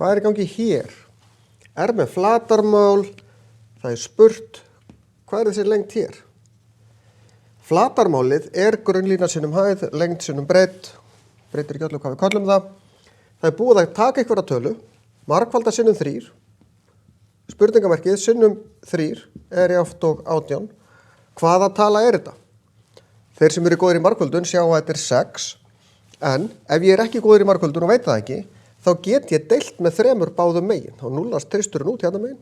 Hvað í gangi hér? Með flatarmál, það spurt, hvað þessi lengd hér? Flatarmálið grunnlína sinnum hæð, lengd sinnum breidd, breytir ekki öllu hvað við kallum það. Það búið að taka einhverja tölu, margfalda sinnum 3, spurningamerkið sinnum 3 jáft og 18. Hvaða tala þetta? Þeir sem eru góðir í margföldun sjá að þetta 6, en ef ég ekki góður í margföldun og veit það ekki, þá get ég deilt með 3 báðum megin. Þá núllast tristurinn út hérna megin.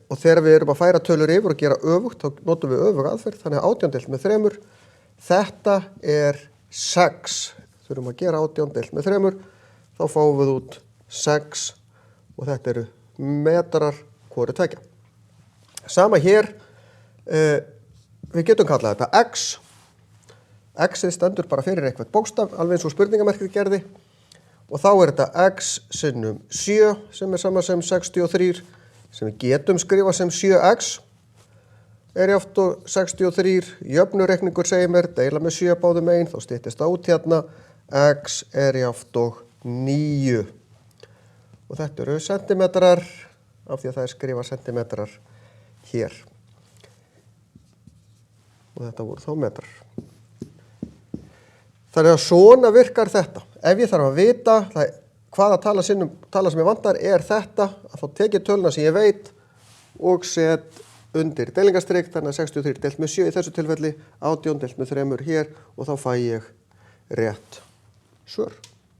Og þegar við erum að færa tölur yfir og gera öfugt, þá notum við öfug aðferð, þannig að 18 deilt með 3. Þetta 6. Þurfum að gera 18 deilt með 3, þá fáum við út 6 og þetta eru metrar hvoru tveggja. Sama hér, við getum kallað þetta x. X stendur bara fyrir eitthvað bókstaf, alveg eins og spurningamerkið gerði. Og þá þetta x sinnum 7 sem sama sem 63, sem við getum skrifa sem 7x. Jáft og 63, jöfnureikningur segir mér, deila með 7 báðum megin, þá styttist það út hérna. X jáft og 9. Og þetta eru sentimetrar, af því að það skrifa sentimetrar hér. Og þetta voru þá metrar. Þannig að svona virkar þetta. Ef ég þarf að vita hvaða tala sem ég vantar þetta, að þá tek ég töluna sem ég veit og set undir deilingarstrik, þannig að 63 deilt með 7 í þessu tilfelli, 18 deilt með 3 hér og þá fæ ég rétt svör.